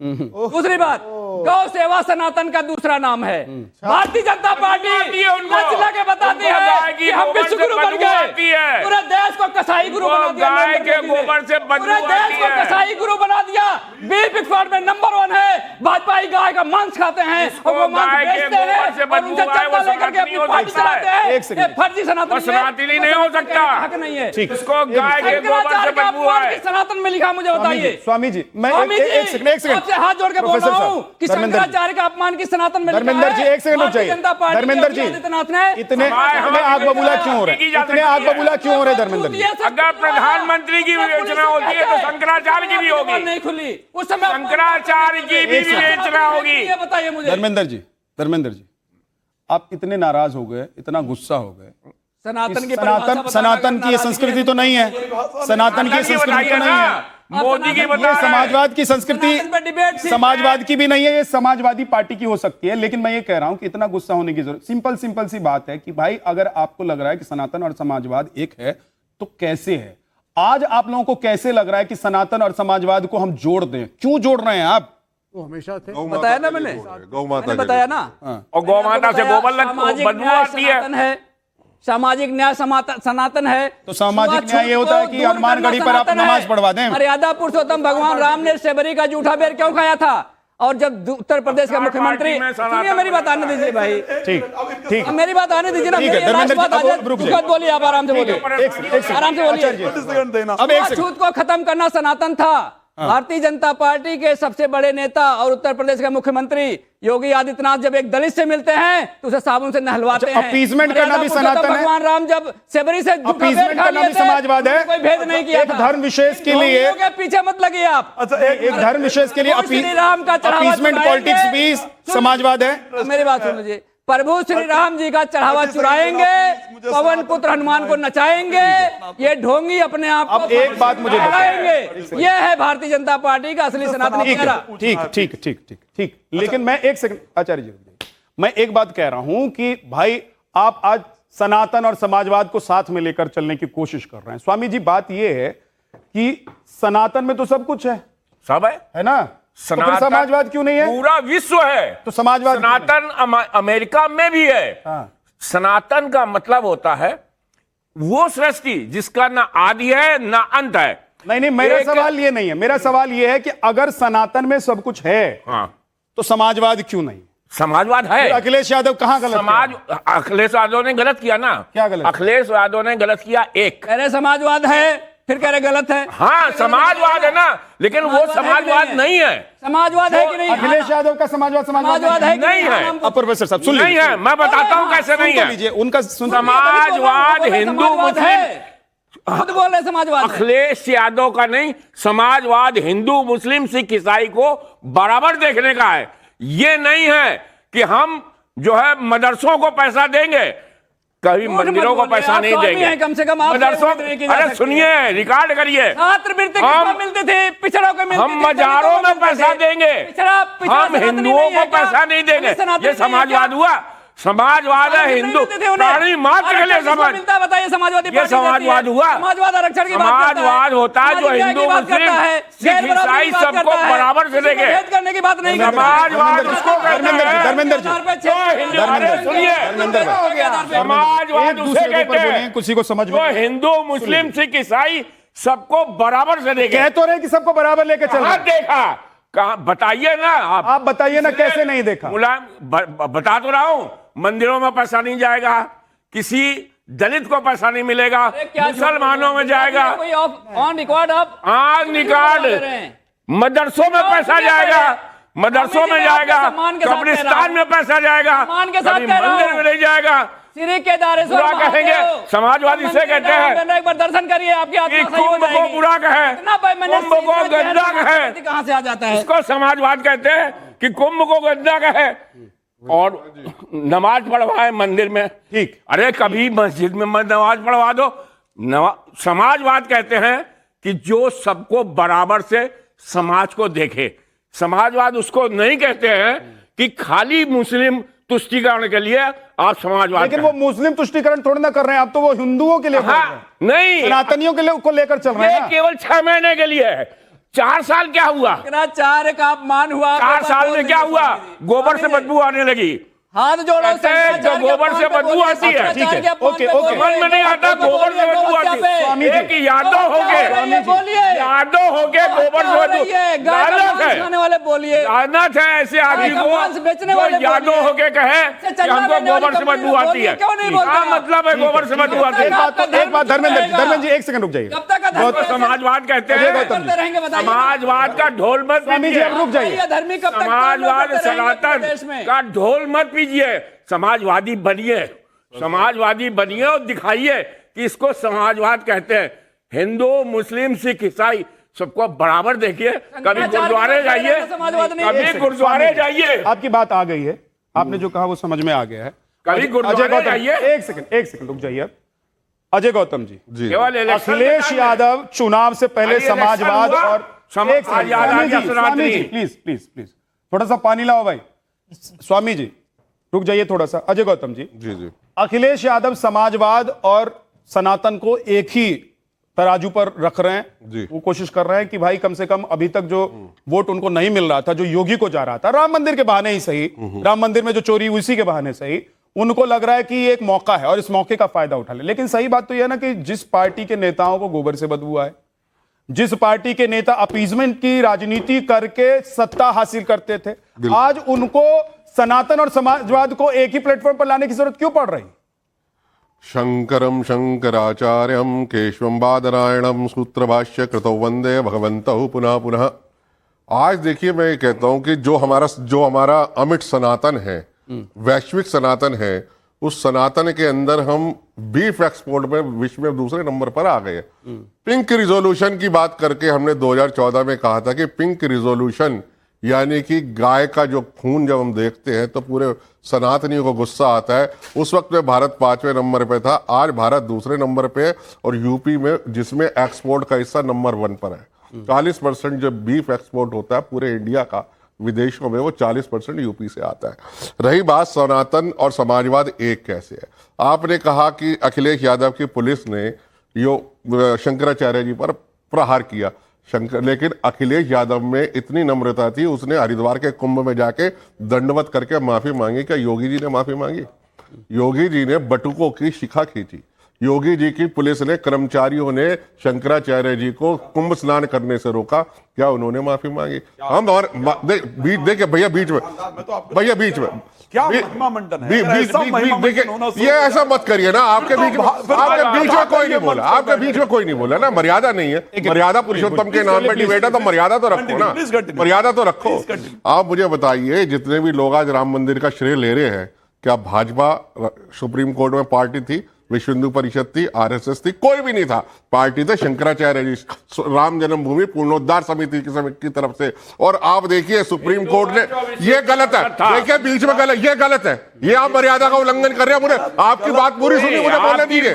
दूसरी बात, गौ सेवा सनातन का दूसरा नाम है। भारतीय जनता पार्टी जिला के बताती है कि हम विश्व गुरु बन गए, पूरे देश को कसाई गुरु बना दिया, गाय के गोबर से पूरे देश को कसाई गुरु बना दिया। बीफ एक्सपोर्ट में नंबर 1 है। भाजपा गाय का मांस खाते हैं और वो मांस बेचते हैं और उनसे चंदा लेकर के अपनी पार्टी चलाते हैं। ये फर्जी सनातनी नहीं हो सकता, हक नहीं है। इसको गाय के गोबर से बदबू है। सनातन में लिखा, मुझे बताइए स्वामी जी, मैं एक सेकंड हाथ जोड़ के बोल रहा हूं कि शंकराचार्य का अपमान की सनातन में धर्मेंद्र जी एक सेकंड रुक जाइए। धर्मेंद्र जी इतने आग बबूला क्यों हो रहे हैं? इतने आग बबूला क्यों हो रहे हैं धर्मेंद्र जी? अगर प्रधानमंत्री की विवेचना होती है तो शंकराचार्य की भी होगी। नहीं खुली उस समय, शंकराचार्य की भी विवेचना होगी। ये बताइए मुझे। धर्मेंद्र जी आप इतने नाराज हो गए, इतना गुस्सा हो गए। सनातन की ये संस्कृति तो नहीं है, सनातन की संस्कृति तो नहीं है, मोदी की ये समाजवाद की संस्कृति समाजवाद की भी नहीं है, ये समाजवादी पार्टी की हो सकती है। लेकिन मैं ये कह रहा हूं कि इतना गुस्सा होने की जरूरत, सिंपल सी बात है कि भाई अगर आपको लग रहा है कि सनातन और समाजवाद एक है तो कैसे है? आज आप लोगों को कैसे लग रहा है कि सनातन और समाजवाद को हम जोड़ दें? क्यों जोड़ रहे हैं आप? वो हमेशा थे, बताया ना मैंने, गौ माता बताया ना। और गौ माता से गोबर बदबू आती है। सामाजिक न्याय सनातन है। तो सामाजिक न्याय ये होता है कि हनुमानगढ़ी पर आप नमाज पढ़वा दें। मर्यादा पुरुषोत्तम भगवान राम ने शबरी का जूठा बेर क्यों खाया था? और जब उत्तर प्रदेश का मुख्यमंत्री, सुनिए मेरी बात आने दीजिए भाई, ठीक मेरी बात आने दीजिए ना। बोलिए, आप आराम से बोलिए, आराम से बोलिए। अब एक छूत को खत्म करना सनातन था। भारतीय जनता पार्टी के सबसे बड़े नेता और उत्तर प्रदेश के मुख्यमंत्री योगी आदित्यनाथ जब एक दलित से मिलते हैं तो उसे साबुन से नहलवाते हैं। अपीसमेंट करना भी सनातन है। भगवान राम जब शबरी से अपीसमेंट करना भी समाजवाद है। कोई भेद नहीं किया। एक धर्म विशेष के लिए पीछे मत लगिए आप। अच्छा, एक धर्म विशेष के लिए अपीसमेंट पॉलिटिक्स भी समाजवाद है। मेरी बात सुन लीजिए। प्रभु श्री राम जी का चढ़ावा चुराएंगे, पवन पुत्र हनुमान को नचाएंगे, ये ढोंगी अपने आप को एक बात मुझे बताएंगे। ये है भारतीय जनता पार्टी का असली सनातनी चेहरा। ठीक। लेकिन मैं एक सेकंड आचार्य जी, मैं एक बात कह रहा हूं कि भाई आप आज सनातन और समाजवाद को साथ में लेकर चलने की कोशिश कर रहे हैं। स्वामी जी बात यह है कि सनातन में तो सब कुछ है, सब है ना? तो फिर समाजवाद क्यों नहीं है? पूरा विश्व है तो समाजवाद। सनातन अमेरिका में भी है। सनातन का मतलब होता है वो सृष्टि जिसका ना आदि है ना अंत है। नहीं, मेरा सवाल ये नहीं है। मेरा सवाल ये है कि अगर सनातन में सब कुछ है तो समाजवाद क्यों नहीं? समाजवाद है। अखिलेश यादव कहां गलत? अखिलेश यादव ने गलत किया ना। क्या गलत? अखिलेश यादव ने गलत किया। एक कह रहे समाजवाद है, फिर कह रहे गलत है। हाँ, समाजवाद है ना, लेकिन वो समाजवाद नहीं है। समाजवाद है कि नहीं? अखिलेश यादव का समाजवाद है नहीं है। अब प्रोफेसर साहब सुन नहीं है, मैं बताता हूं कैसे नहीं है। उनका समाजवाद हिंदू मुस्लिम खुद बोल रहे समाजवाद। अखिलेश यादव का नहीं, समाजवाद हिंदू मुस्लिम सिख ईसाई को बराबर देखने का है। ये नहीं है कि हम जो है मदरसों को पैसा देंगे, कभी मंदिरों को पैसा नहीं देंगे। कम से कम मदरसों, अरे सुनिए, रिकॉर्ड करिए। छात्रवृत्ति मिलती थी, पिछड़ों को मिलती थी। हम मजारों में पैसा देंगे, हम हिंदुओं को पैसा नहीं देंगे। ये समाजवाद हुआ? समाजवाद है हिंदू प्राणी मात्र के लिए समाज। बताइए समाजवादी ये समाजवाद हुआ? समाजवाद आरक्षण की समाजवाद होता है जो हिंदू मुस्लिम सिख ईसाई सबको बराबर से देखे। भेद करने की बात नहीं। समाजवाद उसको कहते हैं। धर्मेंद्र जी सुनिए, समाजवाद उसे कहते हैं किसी को समझ में, हिंदू मुस्लिम सिख ईसाई सबको बराबर से देखे। कह तो रहे कि सबको बराबर लेके चल रहे। देखा कहा? बताइए ना आप बताइए ना, कैसे नहीं देखा? मुलायम बता तो रहा हूं, मंदिरों में पैसा नहीं जाएगा, किसी दलित को पैसा नहीं मिलेगा, मुसलमानों में जाएगा, ऑन रिकॉर्ड मदरसों में पैसा जाएगा, मदरसों में जाएगा, कब्रिस्तान में पैसा जाएगा, मंदिर में नहीं जाएगा। बुरा कहेंगे, समाजवादी से कहते हैं। एक बार दर्शन करिए, आपकी कुंभ को बुरा कहे, कुंभ को गंदा कहे, कहां से आ जाता है? इसको समाजवाद कहते हैं कि कुंभ को गंदा कहे और नमाज पढ़वाए मंदिर में। ठीक, अरे कभी मस्जिद में नमाज पढ़वा दो। समाजवाद कहते हैं कि जो सबको बराबर से समाज को देखे। समाजवाद उसको नहीं कहते हैं कि खाली मुस्लिम तुष्टीकरण के लिए आप समाजवाद। लेकिन वो मुस्लिम तुष्टीकरण थोड़ी ना कर रहे हैं आप, तो वो हिंदुओं के लिए नहीं, सनातनियों के लिए को लेकर चल रहे हैं। केवल 6 महीने के लिए है। 4 साल क्या हुआ? 4 का अपमान हुआ। 4 साल में क्या हुआ? गोबर से बदबू आने लगी। हाथ जोड़ो। कहते हैं जो गोबर से बदबू आती है, ठीक है, ओके, ओके। समझ में नहीं आता गोबर से बदबू आती है। स्वामी जी, एक यादव हो गए, यादव हो गए, गोबर से बदबू। लानत है, खाने वाले बोलिए। लानत है ऐसे आदमी को जो यादव हो के कहे कि हमको गोबर से बदबू आती है। क्या मतलब है गोबर से बदबू आती है? एक बात धर्मेंद्र जी, एक सेकंड रुक जाइए। कब तक समाजवाद कहते हैं, समाजवाद का ढोल मत स्वामी जी, अब रुक जाइए। समाजवाद सनातन का ढोल मत पीजिए। समाजवादी बनिए, समाजवादी बनिए और दिखाइए कि इसको समाजवाद कहते हैं। हिंदू, मुस्लिम, सिख, ईसाई सबको बराबर देखिए। कभी गुरुद्वारे जाइए, कभी गुरुद्वारे जाइए। आपकी बात आ गई है, आपने जो कहा वो समझ में आ गया है। कभी गुरुद्वारे जाइए। एक सेकंड रुक जाइए। अजय गौतम जी, केवल इलेक्शन अखिलेश यादव चुनाव से पहले समाजवाद और प्लीज थोड़ा सा पानी लाओ भाई। स्वामी जी रुक जाइए थोड़ा सा। अजय गौतम जी, जी अखिलेश यादव समाजवाद और सनातन को एक ही तराजू पर रख रहे हैं। वो कोशिश कर रहे हैं कि भाई कम से कम अभी तक जो वोट उनको नहीं मिल रहा था, जो योगी को जा रहा था, राम मंदिर के बहाने ही सही, राम मंदिर में जो चोरी हुई उसी के बहाने सही, उनको लग रहा है कि ये एक मौका है और इस मौके का फायदा उठा ले। लेकिन सही बात तो यह है ना कि जिस पार्टी के नेताओं को गोबर से बदबू आए, जिस पार्टी के नेता अपीजमेंट की राजनीति करके सत्ता हासिल करते थे, आज उनको सनातन और समाजवाद को एक ही प्लेटफॉर्म पर लाने की जरूरत क्यों पड़ रही? शंकरम शंकराचार्यम केशवम बादरायणम सूत्रभाष्य कृतौ वंदे भगवन्तौ पुनः पुनः। आज देखिए, मैं ये कहता हूं कि जो हमारा अमिट सनातन है, वैश्विक सनातन है, उस सनातन के अंदर हम बीफ एक्सपोर्ट में विश्व में दूसरे नंबर पर आ गए। पिंक रिजोल्यूशन की बात करके हमने 2014 में कहा था कि पिंक रिजोल्यूशन यानी कि गाय का जो खून जब हम देखते हैं तो पूरे सनातनियों को गुस्सा आता है। उस वक्त में भारत 5वें नंबर पे था, आज भारत दूसरे नंबर पे है और यूपी में, जिसमें एक्सपोर्ट का हिस्सा नंबर 1 पर है। 40% जो बीफ एक्सपोर्ट होता है पूरे इंडिया का विदेशों में, वो 40% यूपी से आता है। रही बात सनातन और समाजवाद एक कैसे है, आपने कहा कि अखिलेश यादव की पुलिस ने यो शंकराचार्य जी पर प्रहार किया। लेकिन अखिलेश यादव में इतनी नम्रता थी, उसने हरिद्वार के कुंभ में जाके दंडवत करके माफी मांगी। क्या योगी जी ने माफी मांगी? योगी जी ने बटुकों की शिखा खींची। योगी जी की पुलिस ने, कर्मचारियों ने शंकराचार्य जी को कुंभ स्नान करने से रोका। क्या उन्होंने माफी मांगी? हम और देखिए भैया बीच में क्या महिमा मंडन है? देखिए, ये ऐसा मत करिए ना। आपके बीच में कोई नहीं बोला, आपके बीच में कोई नहीं बोला ना। मर्यादा नहीं है, मर्यादा पुरुषोत्तम के नाम पे डिबेट है तो मर्यादा तो रखो ना, मर्यादा तो रखो। आप मुझे बताइए, जितने भी लोग आज राम मंदिर का श्रेय ले रहे हैं, क्या भाजपा सुप्रीम कोर्ट में पार्टी थी, विश्व हिंदू परिषद थी, आरएसएस थी? कोई भी नहीं था। पार्टी थे शंकराचार्य जी, राम जन्मभूमि पुनरुद्धार समिति की तरफ से। और आप देखिए सुप्रीम कोर्ट ने, ये गलत है, देखिए बीच में गलत, ये गलत है, ये आप मर्यादा का उल्लंघन कर रहे हैं। मुझे आपकी बात पूरी सुनी, मुझे बोलने दीजिए।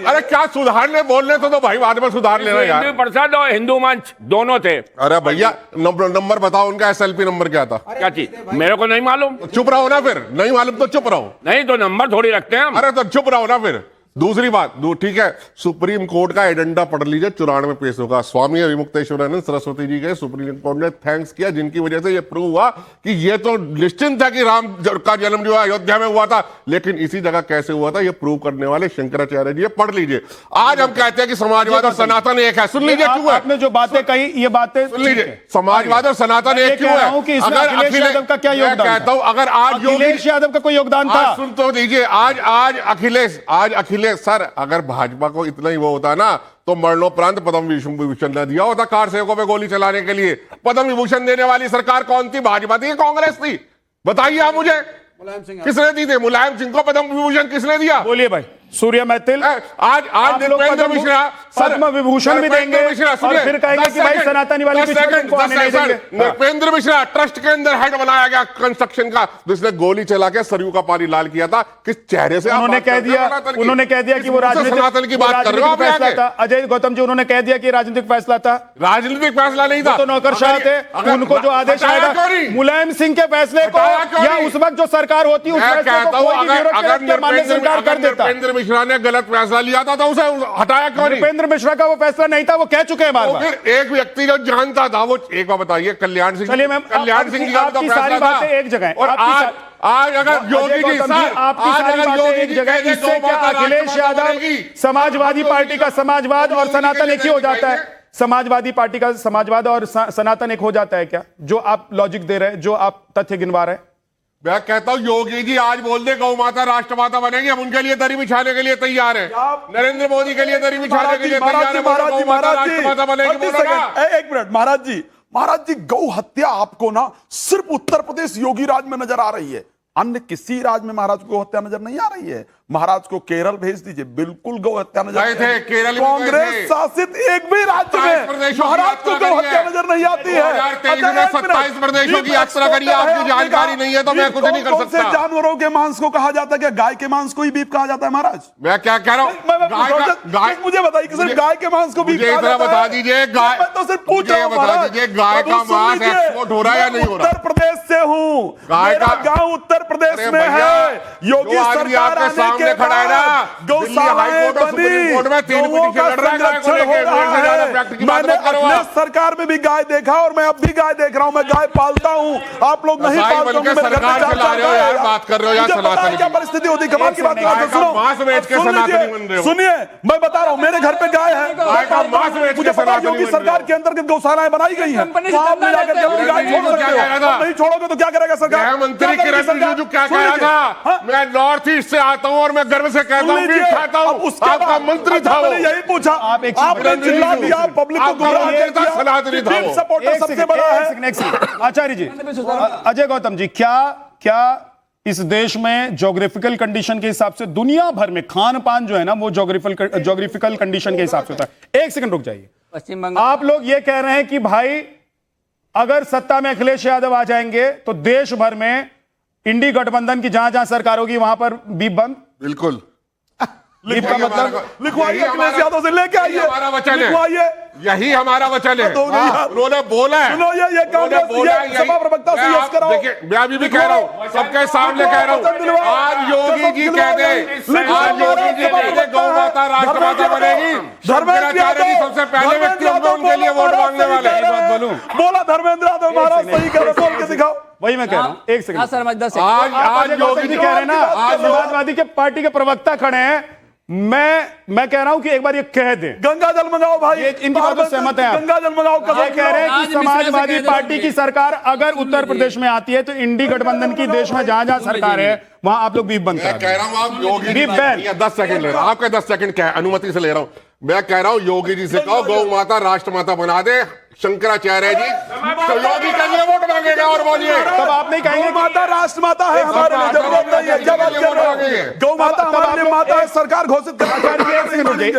अरे क्या सुधारने बोलने तो भाई बाद में सुधार लेना यार। हिंदू परिषद और हिंदू मंच दोनों थे। अरे भैया नंबर बताओ उनका, SLP नंबर क्या था? क्या चीज? मेरे को नहीं मालूम। चुप रहो ना फिर, नहीं मालूम तो चुप रहो। नहीं तो नंबर थोड़ी रखते हैं हम। अरे तो चुप रहो ना फिर। दूसरी बात, ठीक है, सुप्रीम कोर्ट का एजेंडा पढ़ लीजिए, 94 में पेश होगा। स्वामी अभिमुक्तेश्वरानंद सरस्वती जी के सुप्रीम कोर्ट ने थैंक्स किया, जिनकी वजह से ये प्रूव हुआ कि ये तो निश्चित था कि राम का जन्म जो है अयोध्या में हुआ था, लेकिन इसी जगह कैसे हुआ था ये प्रूव करने वाले शंकराचार्य जी, पढ़ लीजिए। आज हम कहते हैं कि समाजवाद और सनातन एक है। सुन लीजिए क्यों है, आपने जो बातें कही, ये बातें सुन लीजिए। समाजवाद और सनातन एक क्यों है? अगर अखिलेश यादव का क्या योगदान, कहता हूं, अगर आज अखिलेश यादव का कोई योगदान था, सुन तो दीजिए। आज अखिलेश सर, अगर भाजपा को इतना ही वो होता ना तो मरणोपरांत पद्म विभूषण न दिया होता कार सेवकों पे गोली चलाने के लिए। पद्म विभूषण देने वाली सरकार कौन थी? भाजपा थी, कांग्रेस थी? बताइए आप मुझे, किसने दी थी? मुलायम सिंह को पद्म विभूषण किसने दिया? बोलिए भाई। सूर्य मैथिल आज नृपेंद्र मिश्रा पद्म विभूषण भी देंगे और फिर कहेंगे कि भाई सनातनी वाली नृपेंद्र मिश्रा ट्रस्ट के अंदर हेड बनाया गया कंस्ट्रक्शन का, जिसने गोली चला के सरयू का पानी लाल किया था। किस चेहरे से उन्होंने कह दिया कि वो राजनीतिक की बात कर रहे फैसला था। अजय गौतम जी, उन्होंने कह दिया कि राजनीतिक फैसला था। राजनीतिक फैसला नहीं था, तो नौकरशाह थे, उनको जो आदेश आएगा मुलायम सिंह के फैसले को या उस वक्त जो सरकार होती है अगर नृपेंद्र मिश्रा ने गलत फैसला लिया था तो उसे हटाया क्यों नहीं? नरेंद्र मिश्रा का वो फैसला नहीं था, वो कह चुके हैं बार तो बार। फिर एक व्यक्ति जो जानता था वो, एक बार बताइए, कल्याण सिंह, चलिए मैम, कल्याण सिंह जी का तो आपकी फैसला सारी था। बातें एक जगह हैं। और आज अगर योगी जी, आपकी सारी बातें एक जगह, इससे क्या अखिलेश यादव समाजवादी पार्टी का समाजवाद और सनातन एक ही हो जाता है? समाजवादी पार्टी का समाजवाद और सनातन एक हो जाता है क्या? जो आप लॉजिक दे रहे हैं, जो आप तथ्य गिनवा रहे हैं। मैं कहता हूं योगी जी आज बोल दे गौ माता राष्ट्रमाता बनेगी, हम उनके लिए दरी बिछाने के लिए तैयार हैं। नरेंद्र मोदी के लिए दरी बिछाने के लिए तैयार है। गौ माता राष्ट्रमाता बनेगी, बोलो ना। एक मिनट महाराज जी, गौ हत्या आपको ना सिर्फ उत्तर प्रदेश योगी राज में नजर आ रही है, अन्य किसी राज्य में महाराज को हत्या नजर नहीं आ रही है। महाराज को केरल भेज दीजिए, बिल्कुल गौ हत्या नजर गए थे, केरल में कांग्रेस गए थे। शासित एक भी राज्य में महाराज को गौ हत्या नजर नहीं आती है। 2023 में 27 प्रदेशों की यात्रा करिए, आपकी जानकारी नहीं है तो मैं कुछ नहीं कर सकता। जानवरों के मांस को कहा जाता है क्या? गाय के मांस को ही बीफ कहा जाता है महाराज? मैं क्या कह रहा हूँ, गाय, मुझे बताइए कि सिर्फ गाय के मांस को बीफ कहा जाता है? बता दीजिए, गाय, मैं तो सिर्फ पूछ रहा हूं बता दीजिए, गाय का मांस एक्सपोर्ट हो रहा है या नहीं हो रहा? उत्तर प्रदेश से हूं, मेरा गांव उत्तर प्रदेश में है। योगी सरकार आने के बाद गौशालाएं बनी, गौओं का संरक्षण हो रहा है। मैंने अपने सरकार में भी गाय देखा और मैं अब भी गाय देख रहा हूं। मैं गाय पालता हूं, आप लोग नहीं पालते होंगे। मेरे घर में बात कर रहे हो यार, सनातन क्या परिस्थिति होती है? कमाल की बात सुनो, सुनिए, मैं बता रहा हूं, मेरे घर पे गाय है, मुझे पता है योगी सरकार के अंतर्गत गौशालाएं बनाई गई है। आप ले जाकर अपनी गाय छोड़ सकते हो, नहीं छोड़ोगे तो क्या करेगा सरकार? मंत्री किरण रिजिजू क्या कह रहा था, मैं नॉर्थ ईस्ट से आता हूं और मैं गर्व से कहता हूं, खाता हूं, आपका मंत्री था वो। यही पूछा, आपने चिल्ला दिया, पब्लिक को गुमराह किया, सनातनी था वो। सपोर्टर सबसे बड़ा है। आचार्य जी, अजय गौतम जी, क्या इस देश में ज्योग्राफिकल कंडीशन के हिसाब से दुनिया भर में खान पान जो है ना, वो ज्योग्राफिकल कंडीशन के हिसाब से होता है? एक सेकंड रुक जाइए। पश्चिम बंगाल, आप लोग ये कह रहे हैं कि भाई अगर सत्ता में अखिलेश यादव आ जाएंगे तो देश भर में इंडी गठबंधन की जहां जहां सरकार होगी वहां पर बीफ बंद? बिल्कुल। बीफ का मतलब लिखवाइए, अखिलेश यादव से लेके आइए, हमारा वचन है, लिखवाइए, यही हमारा वचन है। उन्होंने बोला है, सुनो, ये कांग्रेस सभा प्रवक्ता से यस कराओ। देखिए, मैं अभी भी कह रहा हूं, सबके सामने कह रहा हूं, आज योगी जी कह दे, आज योगी जी कह दे गौ माता राष्ट्रमाता बनेगी, शंकराचार्य जी सबसे पहले व्यक्ति होंगे उनके लिए वोट मांगने वाले। बात बोलूं, बोला धर्मेंद्र यादव महाराज सही कह रहे, बोल के दिखाओ। वही मैं कह रहा हूं, एक सेकंड। आज योगी जी कह रहे हैं ना, आज समाजवादी के पार्टी के प्रवक्ता खड़े हैं, मैं कह रहा हूं कि एक बार ये कह दें, गंगा जल मंगाओ भाई, इनकी बात से सहमत है आप? गंगा जल मंगाओ। ये कह रहे हैं कि समाजवादी पार्टी की सरकार अगर उत्तर प्रदेश में आती है तो इंडी गठबंधन की देश में जहां जहां सरकार है वहां आप लोग बीफ बंद करा। कह रहा हूं आप योगी बीफ बैन। 10 सेकंड ले रहा हूं, आपके 10 सेकंड अनुमति से ले रहा हूं। मैं कह रहा हूं योगी जी से कहो गौ माता राष्ट्रमाता बना दे, शंकराचार्य जी तो योगी के लिए वोट मांगेगा। और बोलिए, तब आप नहीं कहेंगे गौ माता राष्ट्रमाता है, हमारे लिए जरूरत नहीं है। क्या बात कर रहे हैं? गौ माता हमारे लिए माता है, सरकार घोषित कर।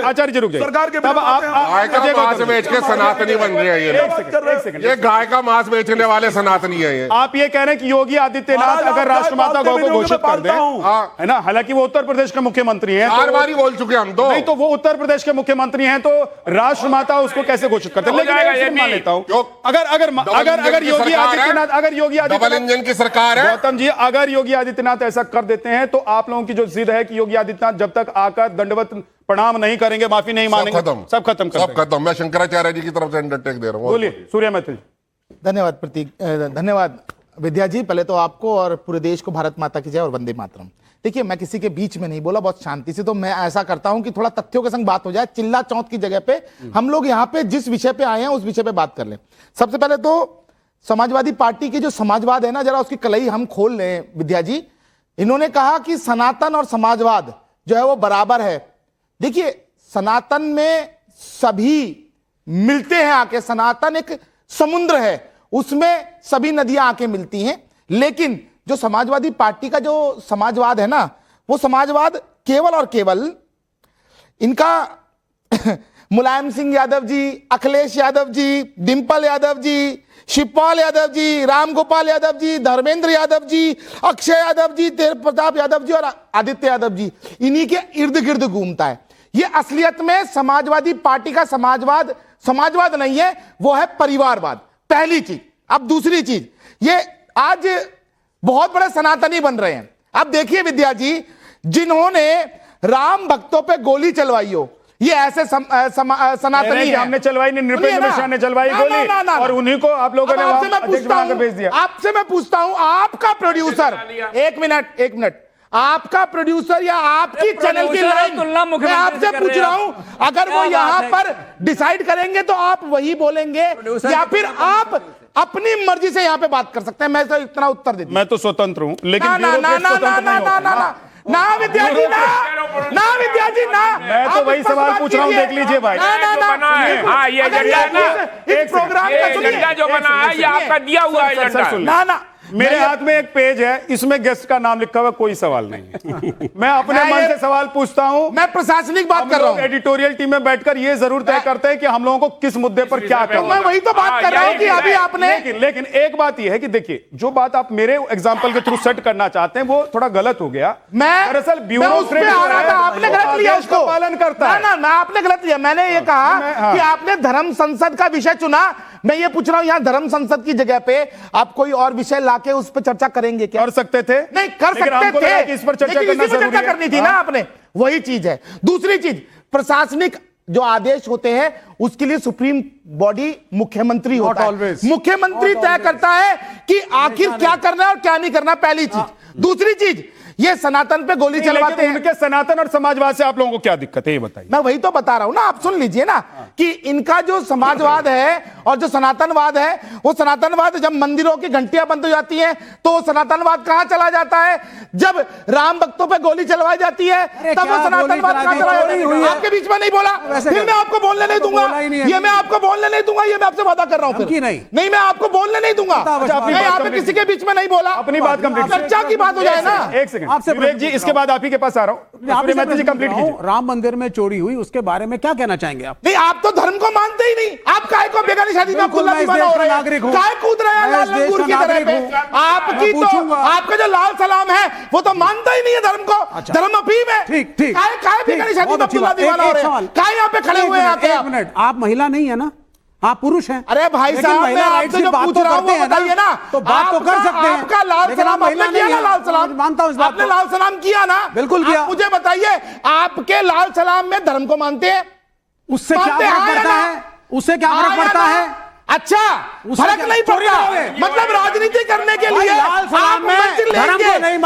आचार्य जी रुक जाइए। सरकार के तब आप गाय का मांस बेच के सनातनी बन रहे हैं ये गाय का मांस बेचने वाले सनातनी है ये। आप ये कह रहे हैं कि योगी आदित्यनाथ अगर राष्ट्रमाता गौ को घोषित कर दें, है ना, हालांकि वो उत्तर प्रदेश के मुख्यमंत्री हैं, 4 बार बोल चुके हम तो। नहीं तो वो उत्तर प्रदेश के मुख्यमंत्री हैं तो राष्ट्रमाता उसको कैसे घोषित करते हैं? लेकिन मान लेता हूं अगर योगी आदित्यनाथ डबल इंजन की सरकार है गौतम जी, अगर योगी आदित्यनाथ ऐसा कर देते हैं तो आप लोगों की जो जिद है कि योगी आदित्यनाथ जब तक आकर दंडवत प्रणाम नहीं करेंगे, माफी नहीं मांगेंगे, सब खत्म। मैं शंकराचार्य जी की तरफ से अंडरटेक दे रहा हूं। बोलिए सूर्य मैथिल। धन्यवाद प्रतीक, धन्यवाद विद्या जी। पहले तो आपको और पूरे देश को भारत माता की जय और वंदे मातरम। देखिए, मैं किसी के बीच में नहीं बोला, बहुत शांति से। तो मैं ऐसा करता हूं कि थोड़ा तथ्यों के संग बात हो जाए, चिल्ला चौंध की जगह पे हम लोग यहां पे जिस विषय पे आए हैं उस विषय पे बात कर लें। सबसे पहले तो समाजवादी पार्टी की जो समाजवाद है ना, जरा उसकी कलई हम खोल लें विद्या जी। इन्होंने कहा कि सनातन और समाजवाद जो है वो बराबर है। देखिए, सनातन में सभी मिलते हैं आके, सनातन एक समुद्र है, उसमें सभी नदियां आके मिलती हैं। लेकिन जो समाजवादी पार्टी का जो समाजवाद है ना, वो समाजवाद केवल और केवल इनका मुलायम सिंह यादव जी, अखिलेश यादव जी, डिंपल यादव जी, शिवपाल यादव जी, रामगोपाल यादव जी, धर्मेंद्र यादव जी, अक्षय यादव जी, तेज प्रताप यादव जी और आदित्य यादव जी, इन्हीं के इर्द गिर्द घूमता है। ये असलियत में समाजवादी पार्टी का समाजवाद नहीं है, वो है परिवारवाद, पहली चीज। अब दूसरी चीज, ये आज बहुत बड़े सनातनी बन रहे हैं। अब देखिए विद्या जी, जिन्होंने राम भक्तों पे गोली चलवाई हो, ये ऐसे सनातनी है। हमने चलवाई नहीं, नृपेंद्र मिश्रा ने चलवाई गोली और उन्हीं को आप लोगों ने अध्यक्ष बनाकर भेज दिया। आपसे मैं पूछता हूं, आपका प्रोड्यूसर, एक मिनट, आपका प्रोड्यूसर या आपकी चैनल की लाइन, मैं आपसे पूछ रहा हूं, अगर वो यहां पर डिसाइड करेंगे तो आप वही बोलेंगे या फिर आप अपनी मर्जी से यहां पे बात कर सकते हैं? मैं तो इतना उत्तर दे, मैं तो स्वतंत्र हूं, लेकिन ना विद्यार्थी ना विद्यार्थी ना, मैं तो वही सवाल पूछ रहा हूं, देख लीजिए भाई। हाँ, ये एजेंडा है ना, इस प्रोग्राम का एजेंडा जो बना है ये आपका दिया हुआ एजेंडा है। ना मेरे हाथ में एक पेज है, इसमें गेस्ट का नाम लिखा हुआ, कोई सवाल नहीं है। मैं अपने मन से सवाल पूछता हूं। मैं प्रशासनिक बात कर रहा हूं। एडिटोरियल टीम में बैठकर ये जरूर तय करते हैं कि हम लोगों को किस मुद्दे पर क्या करना है। मैं वही तो बात कर रहा हूं कि अभी आपने, लेकिन एक बात यह है कि देखिए, जो बात आप मेरे एग्जांपल के थ्रू सेट करना चाहते हैं वो थोड़ा गलत हो गया। दरअसल ब्यूरोक्रेट आपने गलत लिया, उसको पालन करता है ना, आपने गलत लिया। मैंने ये कहा कि आपने धर्म संसद का विषय चुना। मैं ये पूछ रहा हूं, यहां धर्म संसद की जगह पे आप कोई और विषय लाके उस पर चर्चा करेंगे क्या? कर सकते थे, नहीं कर सकते थे कि इस पर चर्चा करनी थी ना आपने। वही चीज है। दूसरी चीज, प्रशासनिक जो आदेश होते हैं उसके लिए सुप्रीम बॉडी मुख्यमंत्री होता है। मुख्यमंत्री तय करता है कि आखिर क्या करना है और क्या नहीं करना, पहली चीज। दूसरी चीज, ये सनातन पे गोली चलवाते हैं। उनके सनातन और समाजवाद से आप लोगों को क्या दिक्कत है, ये बताइए। मैं वही तो बता रहा हूं ना, आप सुन लीजिए ना कि इनका जो समाजवाद है और जो सनातनवाद है, वो सनातनवाद जब मंदिरों की घंटियां बंद हो जाती हैं तो सनातनवाद कहां चला जाता है? जब राम भक्तों पे गोली चलवाई जाती है तब वो सनातनवाद कहां चला जाता है? आपके बीच में नहीं बोला, फिर मैं आपको बोलने नहीं दूंगा। ये मैं आपको बोलने नहीं दूंगा, ये मैं आपसे वादा कर रहा हूं। फिर नहीं, मैं आपको बोलने नहीं दूंगा। मैं यहाँ पे किसी के बीच में नहीं बोला, अपनी बात कंप्लीट, चर्चा की बात हो जाए ना। एक सेकंड विवेक जी, इसके बाद आप ही के पास आ रहा हूं। कंप्लीट कीजिए। राम मंदिर में चोरी हुई, उसके बारे में क्या कहना चाहेंगे आप? नहीं, आप तो धर्म को मानते ही नहीं। आप काहे को बेगानी शादी में खुला दीवाना हो रहे हैं? काहे कूद रहे हैं लाल लंगूर की तरह पे? आपकी तो, आपका जो लाल सलाम है वो तो मानता ही नहीं है धर्म को। धर्म अफीम है। ठीक काहे बेगानी शादी में खुला दीवाना हो रहे हैं? काहे यहाँ पे खड़े हुए हैं? एक मिनट, आप महिला नहीं है ना, आप पुरुष हैं। अरे भाई साहब, मैं आपसे जो पूछ रहा हूं वो बताइए ना, तो बात तो कर सकते हैं। आपका लाल सलाम आपने किया ना? लाल सलाम मानता हूं, आपने लाल सलाम किया ना? बिल्कुल किया। मुझे बताइए, आपके लाल सलाम में धर्म को मानते हैं? उससे क्या फर्क पड़ता है? उससे क्या फर्क पड़ता है? अच्छा, फर्क नहीं पड़ता। मतलब राजनीति करने के लिए लाल सलाम में धर्म को नहीं